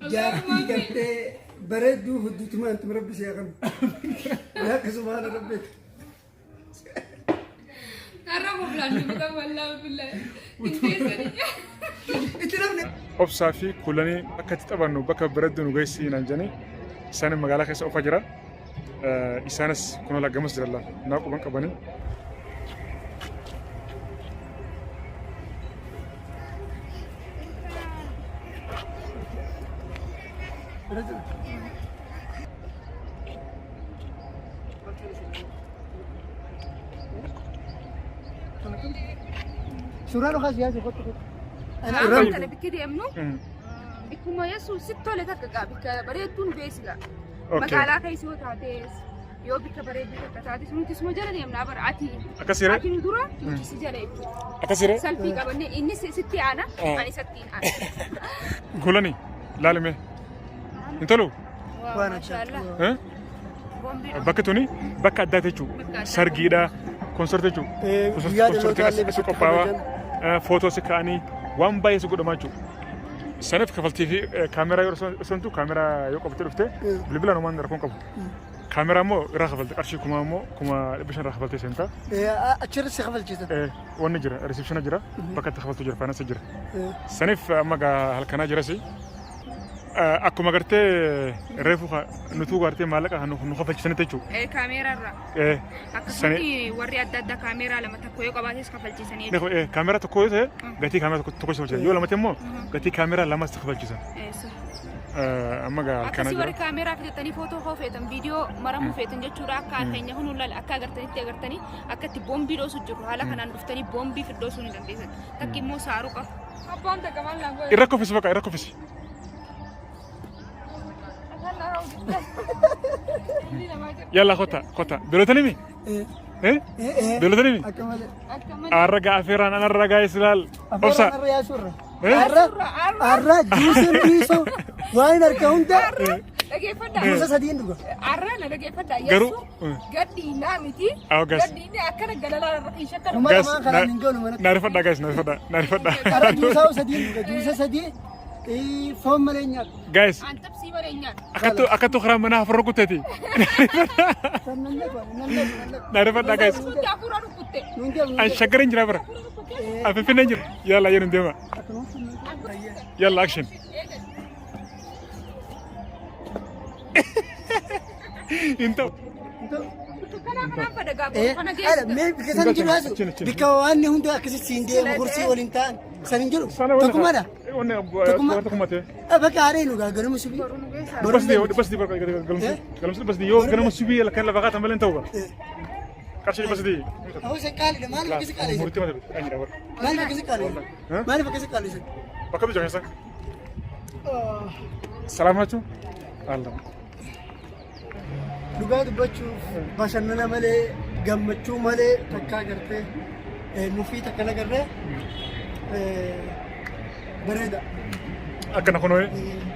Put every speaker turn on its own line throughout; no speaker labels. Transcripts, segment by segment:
جاكي قلت برد وهديت ما أنت مربي يا غم لك سبحان ربك
قربوا بلاني بدا والله بالله
obsaa fi kulanii akka itti taphannu bakka biratti nu geessi naan jedhanii isaan magaalaa keessa ofa jira. Isaanis kun laggamas jira naa quban qabanii.
سورة خاص يا زوجة
أنا بكذا أمنو بكم ما يسوي ستة ولا تكذا بك بريد دون بيسلا مقالة كيسوي تعديس يو بك بريد بك تعديس ممكن تسمع جرني أمنا برعتي
أكسيرة
عتي ندورة تجلس جري
أكسيرة
سلفي قبلني إني ستي أنا أنا ستين أنا
كلني لا لمه انتلو
ما شاء الله
ها بكتوني بك أداتيشو سرقيدا كونسرتيشو كونسرتيشو كوباوا فوتو سكاني وان باي سقول ماچو سنف كفلتي في كاميرا يرسنتو كاميرا يوقف تلفته بلبلا نمان ركون كفو كاميرا مو راخفلت قرشي كما مو كما بشن راخفلتي سنتا
أشر سخفل جدا
ونجرا ريسبشن جرا بكت خفلتو جرا فانا سجرا سنف ماغا هلكنا جراسي أكو مغرتي ريفو نتو غرتي مالك هنو خفلتي سنتيچو
كاميرا را أكسني وري أددا كاميرا لما تكويو قباتيس خفلتي سني
نخو كاميرا تكويو غتي كاميرا تكويو سوچ يو لما تمو غتي كاميرا لما استخفلتي سن أمغا
أكسي وري كاميرا كتاني فوتو خو فيتن فيديو مرمو فيتن جچورا كا خينيا هنو لا أكا غرتني أكتي بومبي دو سجرو حالا كنان دفتني بومبي في دوسو ني دنديسن تكي مو ساروكا أبان تا كمان لانغو
إراكو فيس بقى إراكو فيس يلا خطا بلوتني مي ايه بلوتني مي الرجع فيران انا الرجع يسلال اوسا
يا سورة الرا جوسن بيسو وين الكاونتا
لقي فدا
جوسا سدين دغ
الرا لقي فدا يسو غدي نامتي غدي ني اكن غللا رقي شكر
ما نعرف فدا جايز نعرف فدا
الرا جوسا سدين جوسا سدين إيه فهم ملينيا
جايز
أنت بسي ملينيا
أكتو خرام منها فرقو تتي نعرف فدا جايز الشجرين جرابر أفي نجر يلا يرن ديما يلا أكشن انتو
أنا ما بكسر جلاسو بكواني هم ده كسر سيندي مغرسي ولينتان سنجلو تكمل
تكمل
أبغى كارينو قالوا مسبي
بس دي يو قالوا مسبي لكن لا بقى تعمل انت هو كاشي بس دي
هو سكالي ما له كسر كالي ما له كسر كالي ما له كسر كالي
بقى بيجي جالسة سلام عليكم الله
dhugaa dubbachuuf bashannana malee gammachuu malee takka agartee nufii takka nagarree bareeda.
Akkana kunoo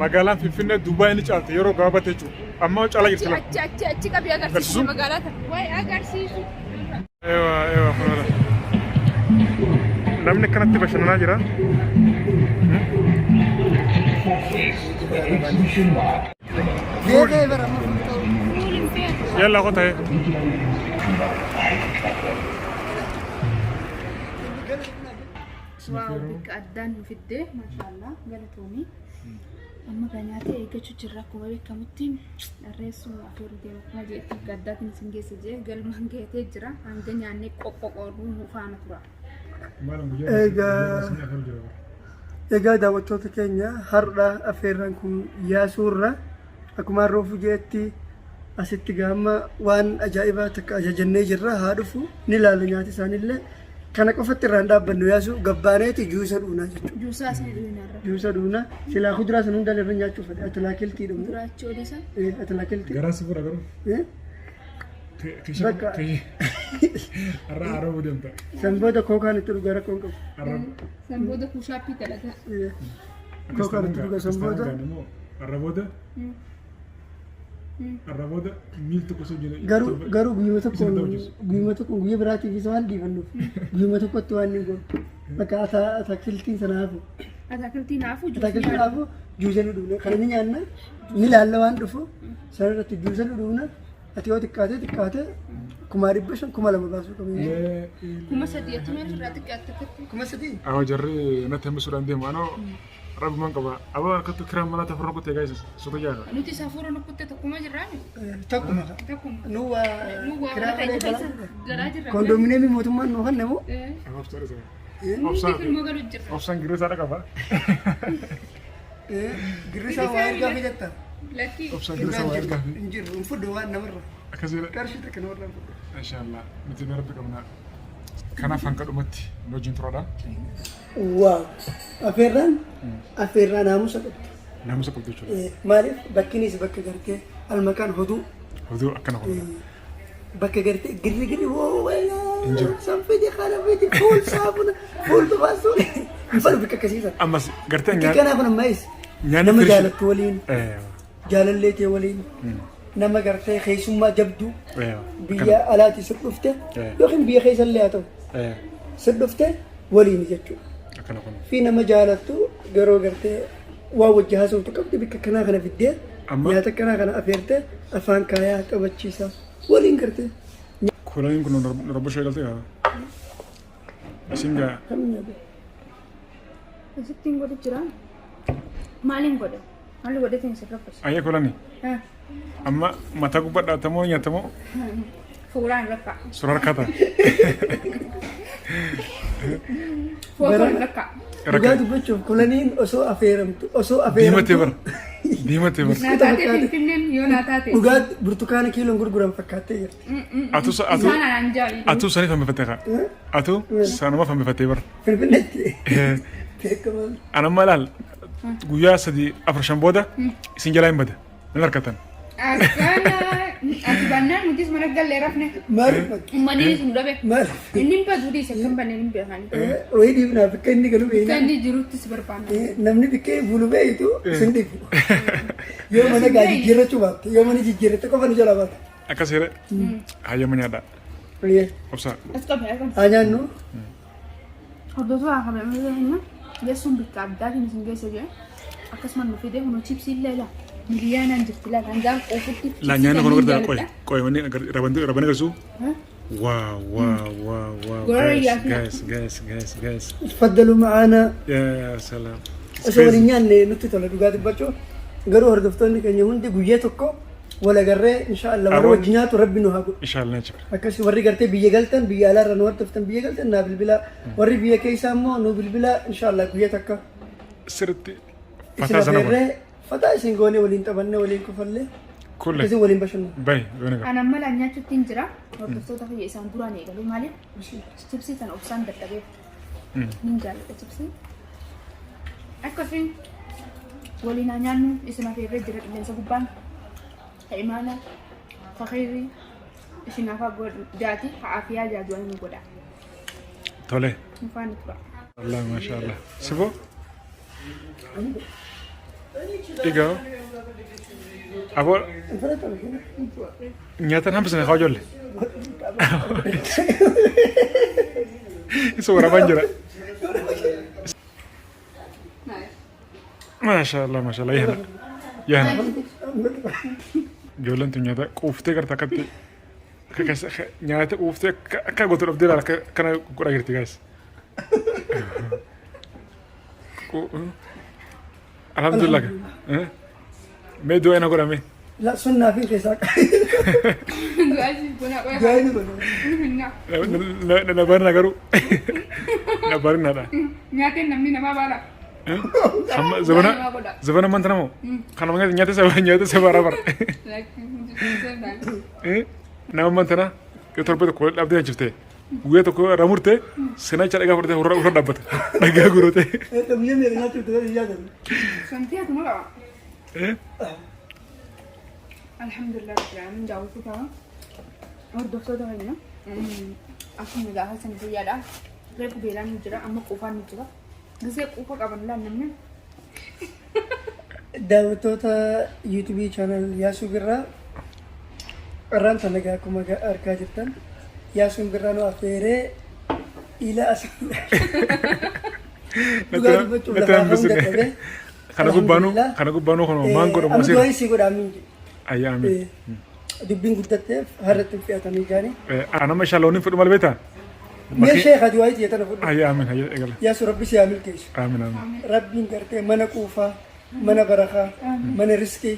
magaalaan Finfinnee Dubaay ni caalte yeroo gabaabate jechuudha. Amma caalaa jirti la.
Achi qabii agarsiisu magaalaa kana. Wayi agarsiisu.
Eewa kunoo. Namni kanatti bashannanaa jira.
Deegee baramu.
يلا خطها
واو بك أدان في الده ما شاء الله قالتوني أما كانت إيجا تجرك وبيك كمتين الرئيس وأفور ديو ما جيت قدات نسنجي سجى قال ما جيت تجرا عندنا يعني كوكو مفانا ترى
إيجا دعوتك كينيا هردا أفيرانكم يا سورة أكما روفو جيتي asitti gaama waan ajaa'ibaa takka ajajannee jirra haa dhufu ni ilaalu nyaati isaanillee kana qofatti irraan dhaabbannu yaasu gabbaaneeti juusa dhuunaa jechuudha. Juusa dhuunaa silaa kuduraa san hundaan irra nyaachuu fedha atalaakiltii dhumu.
Duraachuu dhiisa.
Atalaakiltii.
Garaasi fura garuu. Bakka. Arraa deemta.
Sanboota kookaan itti dhugaa rakkoon qabu.
Sanboota kuushaappii dalagaa.
Kookaan itti dhugaa sanboota.
Arraa booda. Arraboota miiltu kusuu jira.
Garuu guyyuma tokko guyya biraatiif isa waan dhiifannuuf guyyuma tokkotti waan hin goonu. Bakka atakiltiin sanaafu. Atakiltiin naafu juusa nu dhugna. Kan inni nyaanna ni laalla waan dhufu sanarratti juusa nu dhugna. Ati yoo xiqqaate 500 2,000 baasuu qabna.
3,000 tumee irraa xiqqaate.
3,000.
Awwa jarri natti hambisuudhaan deemu anoo rabbumaan qaba. Aboo akkattu kiraan malaa tafarra kuttee gaayisa soto jaala.
Nuti safuura nukutte tokkuma jirraani.
Tokkuma.
Nuwwa keenya keessa garaa jirra.
Kondominiyeemii mootummaan nuu hanne moo?
Obsaan girrisaa dhaqaba.
Girrisaa waa ergaa fi jetta.
Obsaan girrisaa waa ergaa fi.
Hin jirru hin fudhu waan namarra.
Akkasiidha.
Qarshii takka namarra hin fudhu.
Inshaallah nuti ni rabbi qabna. Kanaaf hanga dhumatti nu wajjin turaadha.
Waaw. Afeerraan naamusa qabdi.
Naamusa qabdi jechuudha.
Maaliif bakkinis bakka gartee almakaan hoduu.
Hoduu akkana hoduu.
Bakka gartee girri woo sanfeeti kana feeti fuul saafuna fuul baasuun hin falu bakka akkasiisan.
Ammas gartee
nyaata. Kanaaf ammayis nama jaalattu waliin jaalalleetee waliin nama gartee keessummaa jabduu biyya alaati sun dhufte yookiin biyya keessallee haa ta'u sun dhufte waliin jechuudha. Fi nama jaalattu garoo gartee waa wajji haasawtu qabdi bakka kanaa kana fiddee nyaata kanaa kana afeerte afaan kaayaa qabachiisa waliin gartee.
Kulayin kun rabbi shayla ta'e isin gaa.
Isittiin godhe jira. Maaliin godhe? Maalli godhe tiin sirra fayyada.
Ayyee kulani. Amma mata gubbadhaa tamoo nyaatamoo.
Suuraan rakka.
Suuraa rakkata.
Footoon rakka.
Dhugaa dubbachuuf kulaniin osoo afeeramtu
Diimatee bara. Diimatee bara.
Naataatee finfinneen yoo naataate.
Dhugaa burtukaana kiiloon gurguran fakkaattee jirti.
Atu saniif hambifattee kaa. Atu sanumaaf hambifattee bara.
Finfinneetti. Beekamaa.
Anamma ilaal guyyaa 3-4 booda isin jalaa hin bada. Nan harkatan.
Ati bannaan nutis mana gallee rafne.
Maaliif?
Uummanni sun dhabe.
Maaliif?
Inni baduu dhiise kan banneen hin beekani.
Wayii dhiibnaaf akka inni galu beekna.
Kan inni jiruttis barbaanna.
Namni bikkee bulu beeytu sin dhiibu. Yoo mana gaa jijjiirrachuu baatte yoo mana jijjiirratte qofa nu jala baatte.
Akkas jedhe hayyama nyaadhaa. Obsaa.
As qabee kan.
Haa nyaannu.
Hordofaa haa qabee malee yesuun bikka addaatiin isin geessa jee akkasumas nu fidee kunoo chipsii illee laa miliyaanaan jirti laa hangaan qofutti.
Laa nyaanni kun gargaara qoy wanni rabani garsu. Wow. Guys.
Tafaddalu ma'aana.
Ya salaam.
Osoo waliin nyaanne nutti tola dhugaa dubbachuu garuu hordoftoonni keenya hundi guyyaa tokko wal agarree inshaallah warra wajji nyaatu rabbi nu haa godhu.
Inshaallah jira.
Akkasii warri gartee biyya galtan biyya alaarra nu hordoftan biyya galtan naa bilbila warri biyya keessaa immoo nu bilbila inshaallah guyyaa takka.
Sirriitti
fataa sana godhe. Fataa isin goonee waliin taphannee waliin kufallee.
Kulle.
Isin waliin bashannaa.
Bayi yoona gaa.
Anaan mala nyaachuutti hin jira. Hordoftoota fayya isaan duraan eegalu maaliif? Chipsii sana obsaan dadhabeef. Nin jaalladha chipsii. Akkasiin waliin haa nyaannu isin afeerree jira qilleensa gubbaan. Imaana fakkiirri isin afaa godhaati haafiyaa jaajuwaan nu godha.
Tole.
Mufaan tura.
Allah maashaallah. Siboo. Egaa. Aboo. Nyaatan hambisanii haa ijoollee. Isa waraabaan jira. Maashaallah yaana. Ijoolleen tun nyaata quuftee garta akkatti nyaata quuftee akka goota dhabdee laala kana godhaa jirti gaas. Alhamdulillah. Mee du'a ina godhame.
La sunnaa fi keessaa gaa'ini godhu.
Na barna garuu. Na barnaadha.
Nyaateen namni namaa baala.
Zabana manta namo. Kana mangat nyata sabara bar. Nama manta na. Yo torpe to ko abde jifte. Guyyaa tokko ramurte sina cha daga furte hurra dabbata. Daga gurote.
Biyya meeqa nyaatu ta'e yaadatu.
Santii ati mala. Alhamdulillah rabbil alamin jaawwatu ta'a. Hordoftoota keenya akkuma gaafa san guyyaadha. Reefu beelaan ni jira amma qufaan ni jira. Gisee quufa qaban laannamne.
Daawwattoota yuutuubii chaanal Yaasuu Birraa Qarraan sana egaa akkuma argaa jirtan Yaasuun Birraanuu affeeree ila asii dhugaa dubbachuuf lafaa hunda qabee
kana gubbaanuu kun maangoodha
amma du'aa isii godha amiin
ayyaa amiin
dubbiin guddatteef harratti hin fe'atanii jaanii
anama shalooniin fudhu mal beektaa
mee sheekha du'aa isii jetana fudhu
ayyaa amiin ayyaa eegala
Yaasu rabbi si haa milkeessu
amiin amiin
rabbiin gartee mana quufaa mana barakaa mana riskii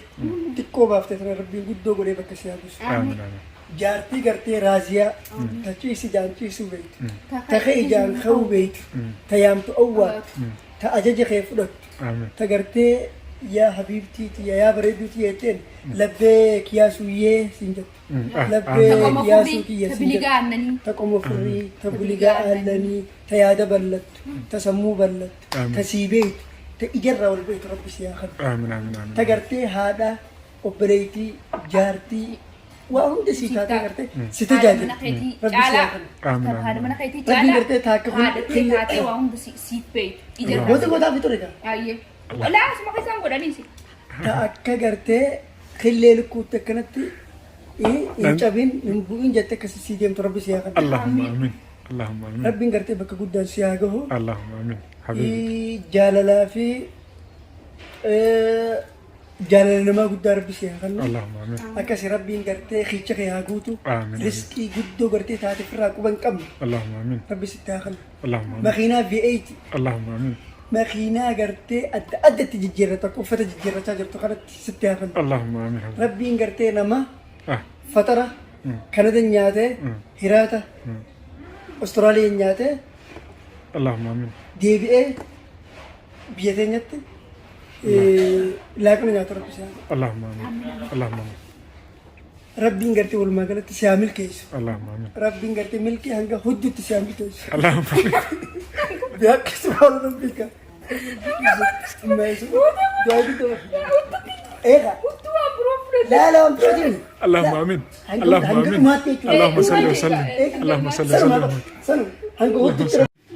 xiqqoo baaftee sana rabbiin guddoo godhee bakka si haa buusu
amiin amiin
jaartii gartee raaziyaa ta ciisi jaan ciisuu beektu ta ka'e jaan ka'uu beektu ta yaamtu awwaatu ta ajaja kee fudhattu ta gartee yaa habiibtiiti yaa bareeduuti jetteen labbee kiyaasuuyyee siin jettu labbee kiyaasuu kiyya siin jettu ta qomo furrii ta buligaa aallanii ta yaada ballattu ta sammuu ballattu ta sii beektu ta ijarraa wal beektu rabbi si haa kadhu ta gartee haadha obboleettii jaartii waa hundi sii taatee gartee si tajaajila rabbi si haa kadhu
haadha mana keetii
rabbiin gartee taakka kun
taatee waa hunda siif beektu
goota gootaa fi ture gaa
ayyee walaa asuma keessaan godhaniisi
ta akka gartee killee lukkuutti akkanatti hin cabin hin bu'in jettee akkasii sii deemtu rabbi si haa kadhu
Allahumma amiin Allahumma amiin
rabbiin gartee bakka guddaan si haa gahu
Allahumma amiin habiibi
jaalalaa fi jaalala namaa guddaa rabbi si haa kennu
Allahumma amiin
akkasi rabbiin gartee kiicha kee haa guutu
amiin
riskii guddoo gartee taate firraa quban qabne
Allahumma amiin
rabbi sitti haa kennu
Allahumma amiin
makiinaa V8
Allahumma amiin
makiinaa gartee adda addatti jijjiirrata uffata jijjiirrachaa jirtu kanatti sitti haa kennu
Allahumma amiin habiibi
rabbiin gartee nama
ah
fatara Kanada nyaatee hiraata Austraaliyaa nyaatee
Allahumma amiin
deebi'ee biyya keenyatti laaqana nyaata rabbi si haa kennu
Allahumma amiin Allahumma amiin
rabbiin gartee walumaa galatti si haa milkeessu
Allahumma amiin
rabbiin gartee milkii hanga hojjutti si haa milkeessu
Allahumma amiin
Biakka subhana rabbika. Ega. La la amprojin.
Allahumma amiin Allahumma amiin Allahumma salli wa sallim Allahumma salli wa sallim
Sanu. Hanga hutti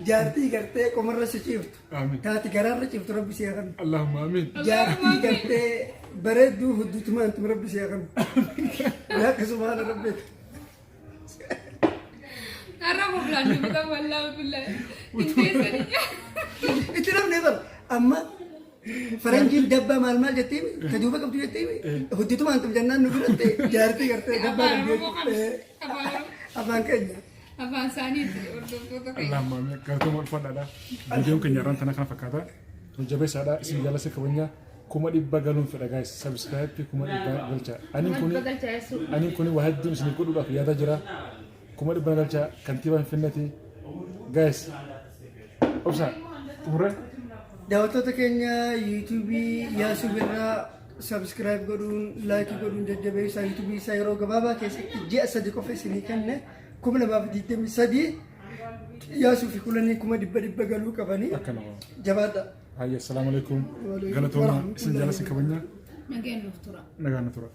jaartii gartee qomarra si ciiftu.
amiin
Taati garaarra ciiftu rabbi si haa kennu.
Allahumma amiin
Jaartii gartee bareedduu hojjutuma antum rabbi si haa kennu. Biakka subhana rabbika.
Arraba bulan juga wallahi billahi. Ini
Itti namni bara amma faranjiin dabbaa maal jettiin tajuuba qabdu jettiin hojjetuma antum jennaan nu biratti jaartii gartee dabbaa qabdu afaan keenya.
Afaan isaanii hordoftoota keenya.
Allahumma amiin galatooma ulfaadhaadha viidiyoon keenya irraan tana kana fakkaata jabeessaadha isin jaalasa kabanya kuma dhibba galuun fedha gaayis sabskiraayippi kuma dhibba galcha aniin kuni waa hedduun isin godhuudhaaf yaada jira kuma dhibba galcha kantiibaan finnati gaayis obsa xumure
Daawwattoota keenya yuutuubii Yaasuu Birraa sabskiraayib godhuun laayikii godhuun jajjabeessaa yuutuubii isaa yeroo gabaabaa keessatti ji'a 3 qofa isinii kenne 2023 Yaasuu fi kulanii 100 galuu qabanii jabaadha.
Hayya assalamu alaikum galatooma isin jaalasa kabanya
Nagaan nuuf tura.
nagaan tura